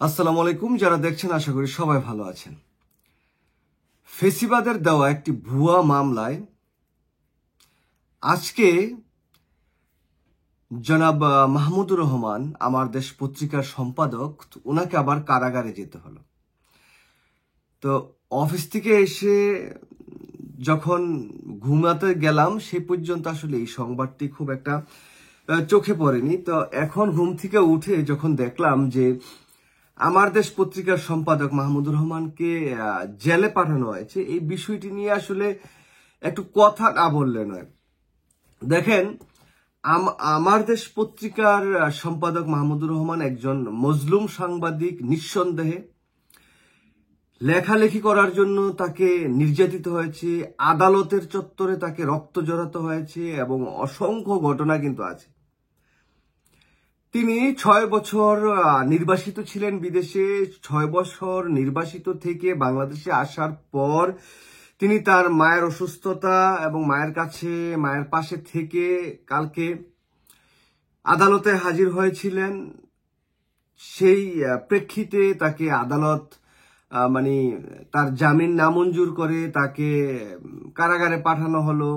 আসসালামু আলাইকুম। যারা দেখছেন আশা করি সবাই ভালো আছেন। ফেসিবাদের দেওয়া একটি ভুয়া মামলায় আজকে জনাব মাহমুদুর রহমান, আমার দেশ পত্রিকার সম্পাদক, ওনাকে আবার কারাগারে যেতে হলো। তো অফিস থেকে এসে যখন ঘুমাতে গেলাম সে পর্যন্ত আসলে এই সংবাদটি খুব একটা চোখে পড়েনি। তো এখন ঘুম থেকে উঠে যখন দেখলাম যে আমার দেশ পত্রিকার সম্পাদক মাহমুদুর রহমানকে জেলে পাঠানো হয়েছে, এই বিষয়টি নিয়ে আসলে একটু কথা না বললে নয়। দেখেন, আমার দেশ পত্রিকার সম্পাদক মাহমুদুর রহমান একজন মজলুম সাংবাদিক। নিঃসন্দেহে লেখালেখি করার জন্য তাকে নির্যাতিত হয়েছে, আদালতের চত্বরে তাকে রক্ত জড়াতে হয়েছে এবং অসংখ্য ঘটনা কিন্তু আছে। তিনি 6 বছর নির্বাসিত ছিলেন বিদেশে। 6 বছর নির্বাসিত থেকে বাংলাদেশে আসার পর তিনি তার মায়ের অসুস্থতা এবং মায়ের পাশে থেকে কালকে আদালতে হাজির হয়েছিলেন। সেই প্রেক্ষিতে তাকে আদালত তার জামিন নামঞ্জুর করে তাকে কারাগারে পাঠানো হলো।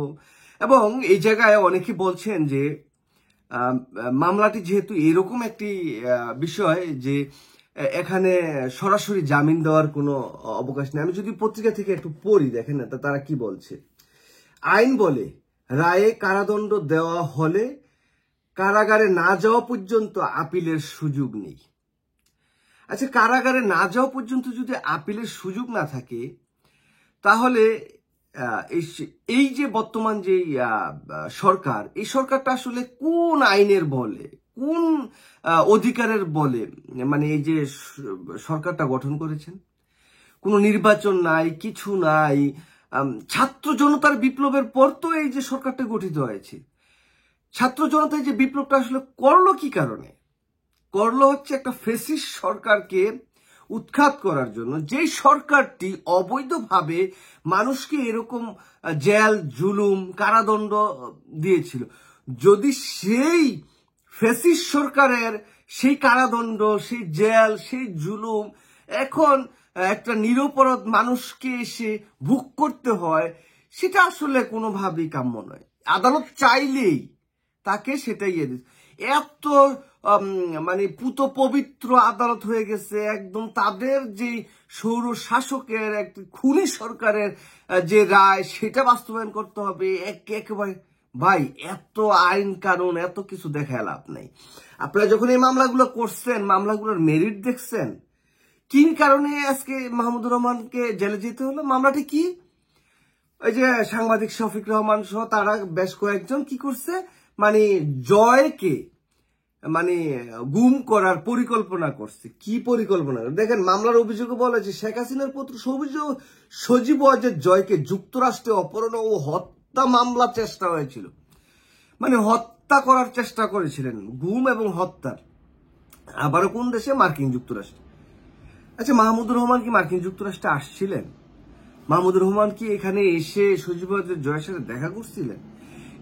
এবং এই জায়গায় অনেকে বলছেন যে মামলাটি যেহেতু এরকম একটি বিষয় যে এখানে সরাসরি জামিন দেওয়ার কোনো অবকাশ নেই। আমি যদি পত্রিকা থেকে একটু পড়ি, দেখেন না তারা কি বলছে। আইন বলে রায়ে কারাদণ্ড দেওয়া হলে কারাগারে না যাওয়া পর্যন্ত আপিলের সুযোগ নেই। আচ্ছা, কারাগারে না যাওয়া পর্যন্ত যদি আপিলের সুযোগ না থাকে, তাহলে এই যে বর্তমান যে সরকার, এই সরকারটা আসলে কোন আইনের বলে, কোন অধিকারের বলে এই যে সরকারটা গঠন করেছেন? কোনো নির্বাচন নাই, কিছু নাই। ছাত্র জনতার বিপ্লবের পর তো এই যে সরকারটা গঠিত হয়েছে। ছাত্র জনতা যে বিপ্লবটা আসলে করলো কি কারণে? করলো হচ্ছে একটা ফ্যাসিস্ট সরকারকে উৎখাত করার জন্য, যেই সরকারটি অবৈধভাবে মানুষকে এরকম জেল, জুলুম, কারাদণ্ড দিয়েছিল। যদি সেই ফ্যাসিস্ট সরকারের সেই কারাদণ্ড, সেই জেল, সেই জুলুম এখন একটা নিরপরাধ মানুষকে এসে ভোগ করতে হয়, সেটা আসলে কোনোভাবেই কাম্য নয়। আদালত চাইলেই তাকে সেটাই এত পুত পবিত্র আদালত হয়ে গেছে একদম। তাদের যে সৌর শাসকের একটি খুনি সরকারের যে রায়, সেটা বাস্তবায়ন করতে হবে একেবারে। ভাই, এত আইন কানুন, এত কিছু দেখায় লাভ নেই। আপনারা যখন এই মামলাগুলো করছেন, মামলাগুলোর মেরিট দেখছেন? কি কারণে আজকে মাহমুদুর রহমানকে জেলে যেতে হলো? মামলাটি কি? ওই যে সাংবাদিক শফিক রহমান সহ তারা বেশ কয়েকজন কি করছে, জয়কে গুম করার পরিকল্পনা করছে। কি পরিকল্পনা? দেখেন, মামলার অভিযোগে বলে যে শেখ হাসিনার পুত্র সজীব ওয়াজেদ জয়কে যুক্তরাষ্ট্রে অপহরণ ও হত্যা মামলা চেষ্টা হয়েছিল। হত্যা করার চেষ্টা করেছিলেন, গুম এবং হত্যার। আবারও কোন দেশে? মার্কিন যুক্তরাষ্ট্রে। আচ্ছা, মাহমুদুর রহমান কি মার্কিন যুক্তরাষ্ট্রে আসছিলেন? মাহমুদুর রহমান কি এখানে এসে সজীব ওয়াজেদ জয়ের সাথে দেখা করছিলেন?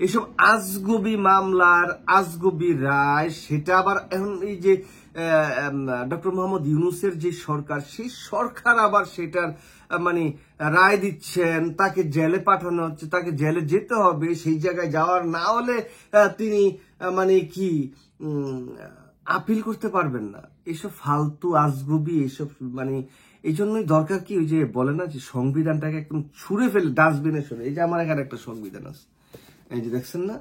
এসব আজগুবি মামলার আজগুবি রায়, সেটা আবার এখন এই যে ডক্টর মোহাম্মদ ইউনূসের যে সরকার, সেই সরকার আবার সেটার রায় দিচ্ছেন। তাকে জেলে পাঠানো হচ্ছে, তাকে জেলে যেতে হবে। সেই জায়গায় যাওয়ার না হলে তিনি কি আপিল করতে পারবেন না। এসব ফালতু আজগুবি, এসব এই জন্যই দরকার কি, ওই যে বলে না যে সংবিধানটাকে একদম ছুঁড়ে ফেলে ডাস্টবিনে সরে। এই যে আমার এখানে একটা সংবিধান আছে, এই যে দেখছেন না,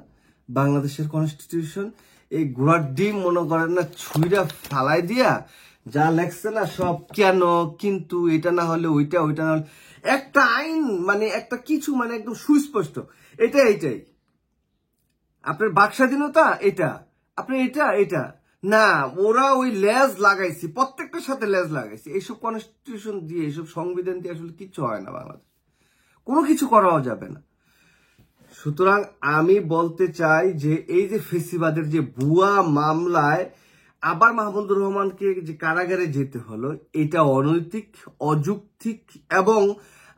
বাংলাদেশের কনস্টিটিউশন। এই গোড়ার ডিম মনে করেন না, ছুঁড়া ফালাই দিয়া যা লেখছে না সব কেন, কিন্তু এটা না হলে ওইটা, ওইটা না হলে একটা আইন, একটা কিছু একদম সুস্পষ্ট। এইটাই আপনার বাক স্বাধীনতা, এটা আপনি এটা না, ওরা ওই লেজ লাগাইছি, প্রত্যেকটার সাথে লেজ লাগাইছি। এইসব কনস্টিটিউশন দিয়ে, এইসব সংবিধান দিয়ে আসলে কিচ্ছু হয় না। বাংলাদেশ কোনো কিছু করাও যাবে না। সুতরাং আমি বলতে চাই যে এই যে ফেসিবাদের যে ভুয়া মামলায় আবার মাহমুদুর রহমানকে যে কারাগারে যেতে হলো, এটা অনৈতিক, অযৌক্তিক। এবং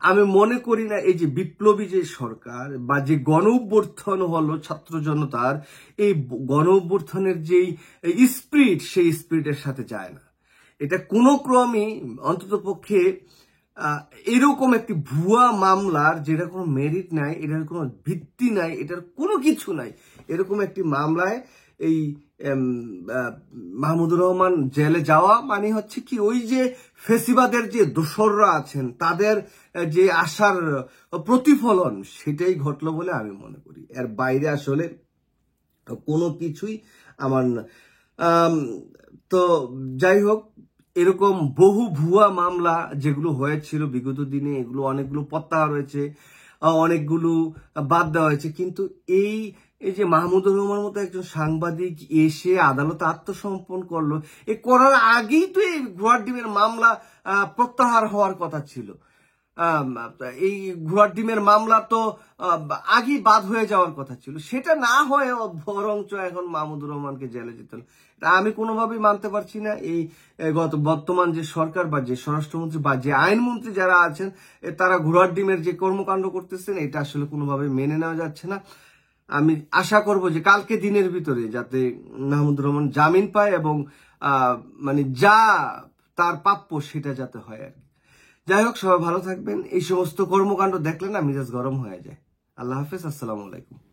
আমি মনে করি না এই যে বিপ্লবী যে সরকার বা যে গণ অভ্যুত্থান হলো ছাত্র জনতার, এই গণ অভ্যুত্থানের যেই স্পিরিট, সেই স্পিরিটের সাথে যায় না। এটা কোনো ক্রমই অন্তত পক্ষে এরকম একটি ভুয়া মামলার যেটা কোনো মেরিট নাই, এটার কোনো ভিত্তি নাই, এটার কোনো কিছু নাই, এরকম একটি মামলায় এই মাহমুদুর রহমান জেলে যাওয়া মানে হচ্ছে কি ওই যে ফেসিবাদের যে দোসররা আছেন তাদের যে আশার প্রতিফলন সেটাই ঘটলো বলে আমি মনে করি। এর বাইরে আসলে কোনো কিছুই আমার না। তো যাই হোক, এরকম বহু ভুয়া মামলা যেগুলো হয়েছিল বিগত দিনে এগুলো অনেকগুলো প্রত্যাহার হয়েছে, অনেকগুলো বাদ দেওয়া হয়েছে, কিন্তু এই এই যে মাহমুদুর রহমান মতো একজন সাংবাদিক এসে আদালতে আত্মসমর্পণ করলো, এ করার আগেই তো এই ঘোড়ার ডিমের মামলা প্রত্যাহার হওয়ার কথা ছিল। এই ঘোড়ার ডিমের মামলা তো আগেই বাদ হয়ে যাওয়ার কথা ছিল, সেটা না হয়ে বরঞ্চ এখন মাহমুদুর রহমানকে জেলে যেতে হলো। আমি কোনোভাবেই মানতে পারছি না। এই বর্তমান যে সরকার বা যে স্বরাষ্ট্রমন্ত্রী বা যে আইনমন্ত্রী যারা আছেন তারা ঘোড়ার ডিমের যে কর্মকাণ্ড করতেছেন এটা আসলে কোনোভাবে মেনে নেওয়া যাচ্ছে না। আমি আশা করব যে কালকে দিনের ভিতরে যাতে মাহমুদুর রহমান জামিন পায় এবং মানে যা তার প্রাপ্য সেটা যাতে হয় আর কি। যাই হোক, সবাই ভালো থাকবেন। এই সমস্ত কর্মকাণ্ড দেখলে না মেজাজ গরম হয়ে যায়। আল্লাহ হাফেজ, আসসালামু আলাইকুম।